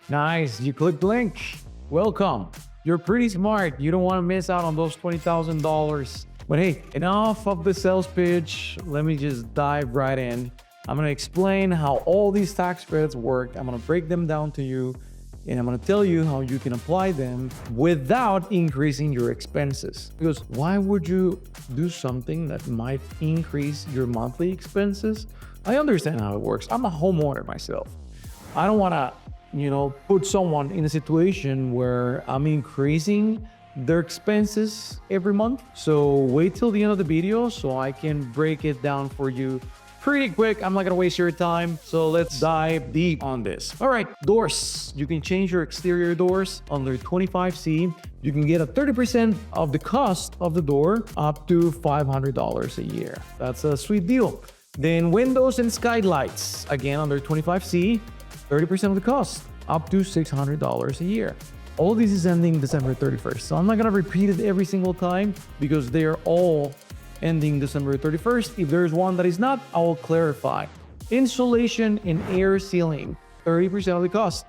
Nice, you clicked link. Welcome. You're pretty smart. You don't want to miss out on those $20,000. But hey, enough of the sales pitch. Let me just dive right in. I'm going to explain how all these tax credits work. I'm going to break them down to you, and I'm going to tell you how you can apply them without increasing your expenses. Because why would you do something that might increase your monthly expenses? I understand how it works. I'm a homeowner myself. I don't want to put someone in a situation where I'm increasing their expenses every month. So wait till the end of the video so I can break it down for you pretty quick. I'm not gonna waste your time. So let's dive deep on this. All right, doors. You can change your exterior doors under 25C. You can get a 30% of the cost of the door up to $500 a year. That's a sweet deal. Then windows and skylights, again under 25C, 30% of the cost, up to $600 a year. All this is ending December 31st. So I'm not gonna repeat it every single time because they are all ending December 31st. If there's one that is not, I will clarify. Insulation and air sealing, 30% of the cost.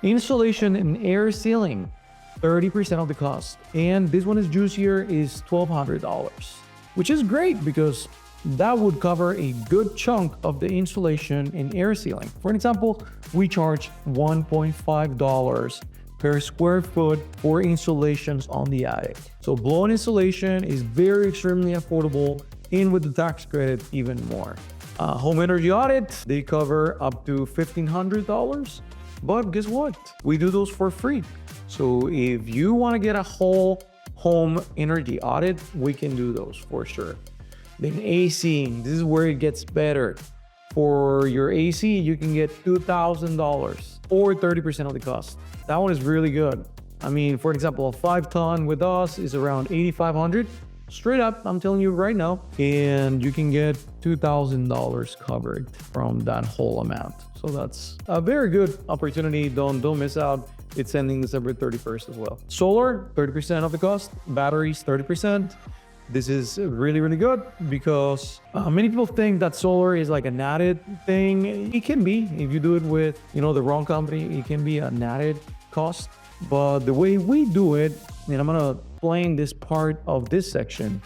Insulation and air sealing, 30% of the cost. And this one is juicier, is $1,200, which is great because that would cover a good chunk of the insulation and air sealing. For an example, we charge $1.5 per square foot for installations on the attic. So blown insulation is very extremely affordable, and with the tax credit even more. Home energy audit, they cover up to $1,500, but guess what? We do those for free. So if you want to get a whole home energy audit, we can do those for sure. Then AC, this is where it gets better. For your AC, you can get $2,000 or 30% of the cost. That one is really good. I mean, for example, a 5-ton with us is around $8,500. Straight up, I'm telling you right now. And you can get $2,000 covered from that whole amount. So that's a very good opportunity. Don't miss out. It's ending December 31st as well. Solar, 30% of the cost. Batteries, 30%. This is really, really good because many people think that solar is like an added thing. It can be if you do it with, the wrong company. It can be an added cost. But the way we do it, and I'm gonna explain this part of this section.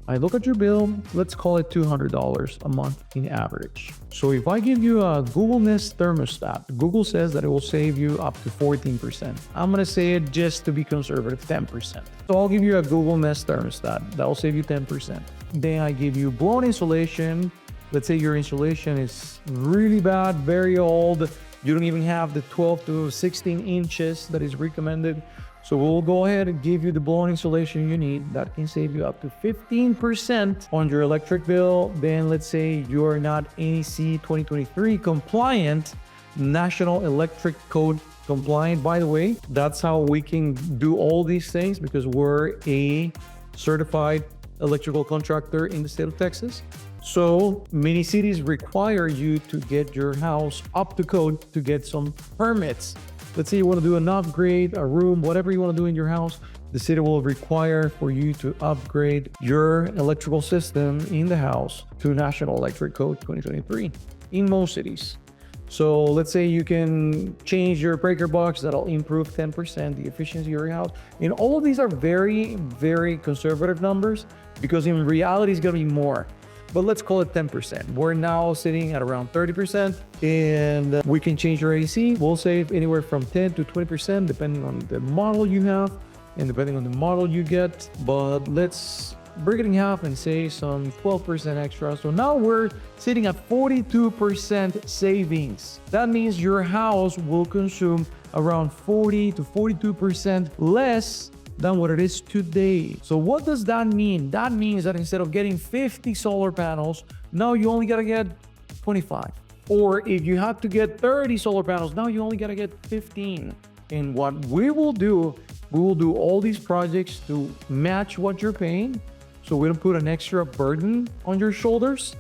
I look at your bill. Let's call it $200 a month in average. So if I give you a Google Nest thermostat, Google says that it will save you up to 14%. I'm gonna say it just to be conservative, 10%. So I'll give you a Google Nest thermostat. That will save you 10%. Then I give you blown insulation. Let's say your insulation is really bad, very old. You don't even have the 12 to 16 inches that is recommended. So we'll go ahead and give you the blown insulation you need. That can save you up to 15% on your electric bill. Then let's say you're not NEC 2023 compliant, National Electric Code compliant. By the way, that's how we can do all these things because we're a certified electrical contractor in the state of Texas. So many cities require you to get your house up to code to get some permits. Let's say you want to do an upgrade, a room, whatever you want to do in your house, the city will require for you to upgrade your electrical system in the house to National Electric Code 2023 in most cities. So let's say you can change your breaker box, that'll improve 10% the efficiency of your house. And all of these are very, very conservative numbers because in reality it's going to be more. But let's call it 10%. We're now sitting at around 30%, and we can change your AC. We'll save anywhere from 10 to 20% depending on the model you have and depending on the model you get. But let's break it in half and say some 12% extra. So now we're sitting at 42% savings. That means your house will consume around 40 to 42% less than what it is today. So what does that mean? That means that instead of getting 50 solar panels, now you only gotta get 25. Or if you have to get 30 solar panels, now you only gotta get 15. And what we will do all these projects to match what you're paying. So we don't put an extra burden on your shoulders.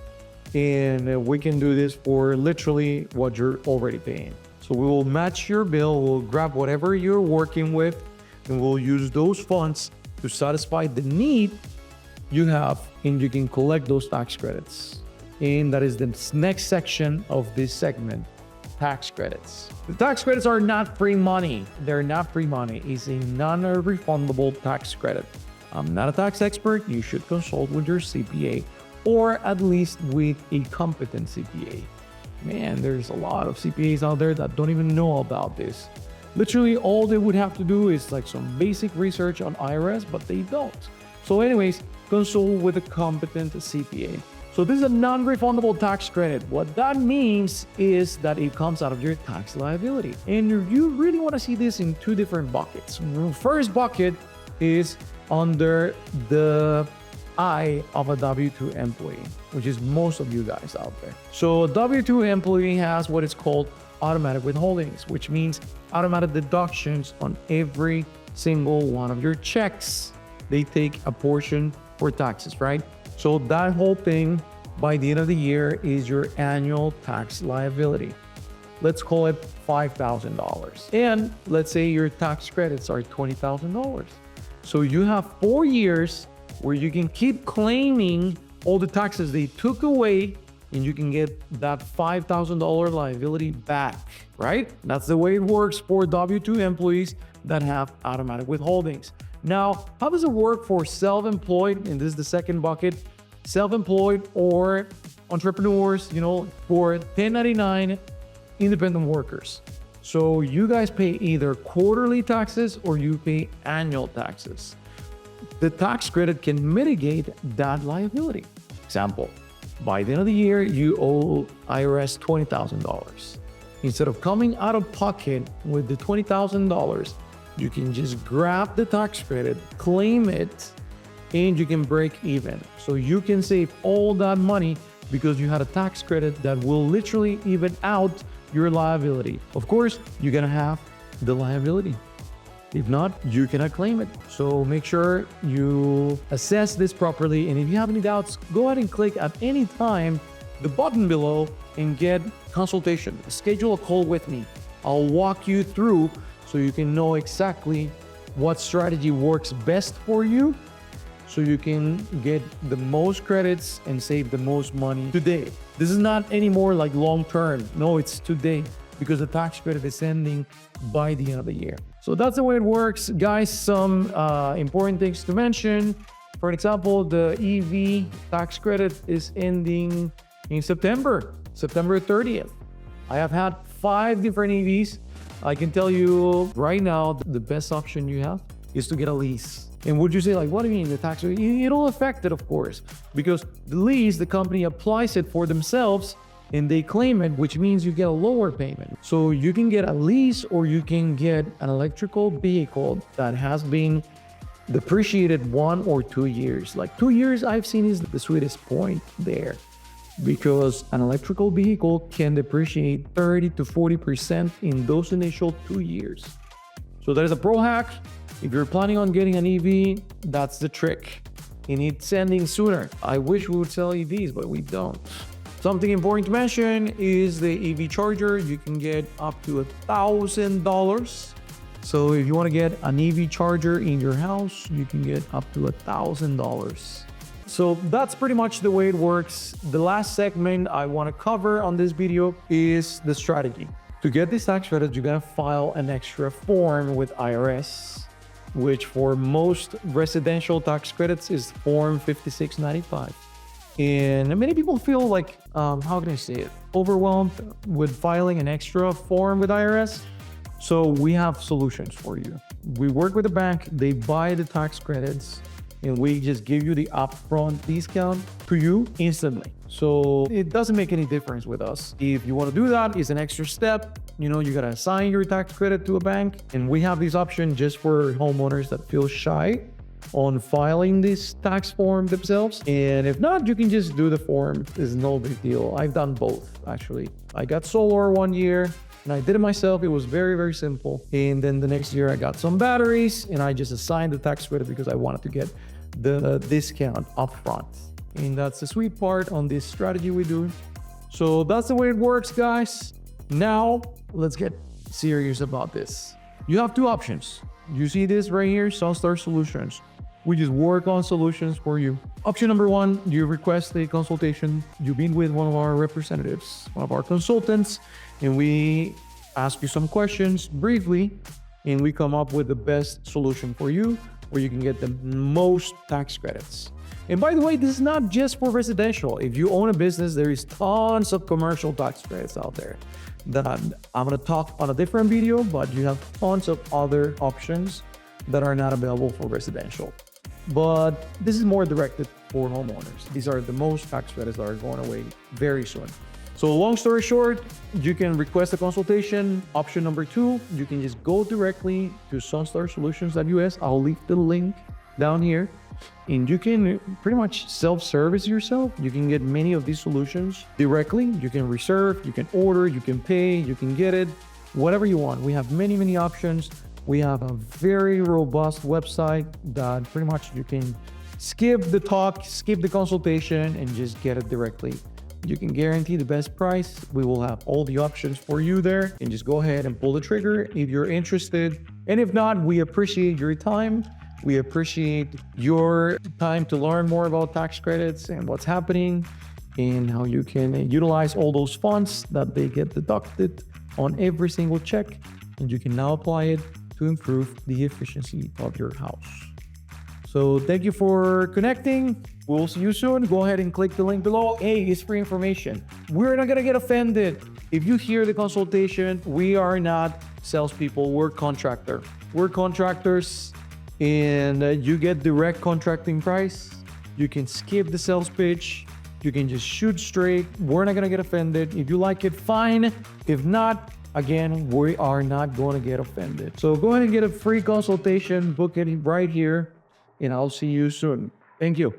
And we can do this for literally what you're already paying. So we will match your bill. We'll grab whatever you're working with, and we'll use those funds to satisfy the need you have, and you can collect those tax credits. And that is the next section of this segment. tax credits. The tax credits are not free money. They're not free money. It's a non-refundable tax credit. I'm not a tax expert. You should consult with your CPA or at least with a competent CPA. Man, there's a lot of CPAs out there that don't even know about this. Literally, all they would have to do is like some basic research on IRS, but they don't. So anyways, consult with a competent CPA. So this is a non-refundable tax credit. What that means is that it comes out of your tax liability. And you really want to see this in two different buckets. First bucket is under the eye of a W-2 employee, which is most of you guys out there. So a W-2 employee has what is called automatic withholdings, which means automatic deductions on every single one of your checks. They take a portion for taxes, right? So that whole thing by the end of the year is your annual tax liability. Let's call it $5,000. And let's say your tax credits are $20,000. So you have 4 years where you can keep claiming all the taxes they took away, and you can get that $5,000 liability back, right? That's the way it works for W-2 employees that have automatic withholdings. Now, how does it work for self-employed? And this is the second bucket, self-employed or entrepreneurs, for 1099 independent workers. So you guys pay either quarterly taxes or you pay annual taxes. The tax credit can mitigate that liability. Example, by the end of the year, you owe IRS $20,000. Instead of coming out of pocket with the $20,000, you can just grab the tax credit, claim it, and you can break even. So you can save all that money because you had a tax credit that will literally even out your liability. Of course, you're gonna have the liability. If not, you cannot claim it. So make sure you assess this properly. And if you have any doubts, go ahead and click at any time the button below and get consultation. Schedule a call with me. I'll walk you through so you can know exactly what strategy works best for you so you can get the most credits and save the most money today. This is not anymore like long term. No, it's today because the tax credit is ending by the end of the year. So that's the way it works. Guys, some important things to mention. For example, the EV tax credit is ending in September 30th. I have had 5 different EVs. I can tell you right now, the best option you have is to get a lease. And would you say like, what do you mean the tax? It'll affect it, of course, because the lease, the company applies it for themselves and they claim it, which means you get a lower payment. So you can get a lease or you can get an electrical vehicle that has been depreciated 1 or 2 years. Like 2 years I've seen is the sweetest point there, because an electrical vehicle can depreciate 30 to 40% in those initial 2 years. So that is a pro hack. If you're planning on getting an EV, that's the trick. You need sending sooner. I wish we would sell EVs, but we don't. Something important to mention is the EV charger. You can get up to $1,000. So if you want to get an EV charger in your house, you can get up to $1,000. So that's pretty much the way it works. The last segment I want to cover on this video is the strategy. To get this tax credit, you're going to file an extra form with IRS, which for most residential tax credits is Form 5695. And many people feel like, how can I say it, overwhelmed with filing an extra form with IRS. So we have solutions for you. We work with a bank, they buy the tax credits, and we just give you the upfront discount to you instantly. So it doesn't make any difference with us. If you want to do that, it's an extra step. You gotta assign your tax credit to a bank. And we have this option just for homeowners that feel shy on filing this tax form themselves. And if not, you can just do the form. It's no big deal. I've done both, actually. I got solar 1 year and I did it myself. It was very, very simple. And then the next year I got some batteries and I just assigned the tax credit because I wanted to get the discount upfront. And that's the sweet part on this strategy we do. So that's the way it works, guys. Now, let's get serious about this. You have 2 options. You see this right here, Sunstar Solutions. We just work on solutions for you. Option number 1, you request a consultation. You meet with one of our representatives, one of our consultants, and we ask you some questions briefly, and we come up with the best solution for you where you can get the most tax credits. And by the way, this is not just for residential. If you own a business, there is tons of commercial tax credits out there that I'm going to talk on a different video, but you have tons of other options that are not available for residential. But this is more directed for homeowners. These are the most tax credits that are going away very soon. So long story short, you can request a consultation. Option number 2, you can just go directly to sunstarsolutions.us. I'll leave the link down here, and you can pretty much self-service yourself. You can get many of these solutions directly. You can reserve, you can order, you can pay, you can get it, whatever you want. We have many options. We have a very robust website that pretty much you can skip the talk, skip the consultation, and just get it directly. You can guarantee the best price. We will have all the options for you there, and just go ahead and pull the trigger if you're interested. And if not, we appreciate your time. We appreciate your time to learn more about tax credits and what's happening and how you can utilize all those funds that they get deducted on every single check, and you can now apply it to improve the efficiency of your house. So thank you for connecting. We'll see you soon. Go ahead and click the link below. Hey, it's free information. We're not gonna get offended if you hear the consultation. We are not salespeople. We're contractor. We're contractors, and you get direct contracting price. You can skip the sales pitch. You can just shoot straight. We're not gonna get offended. If you like it, fine. If not, again, we are not going to get offended. So go ahead and get a free consultation. Book it right here, and I'll see you soon. Thank you.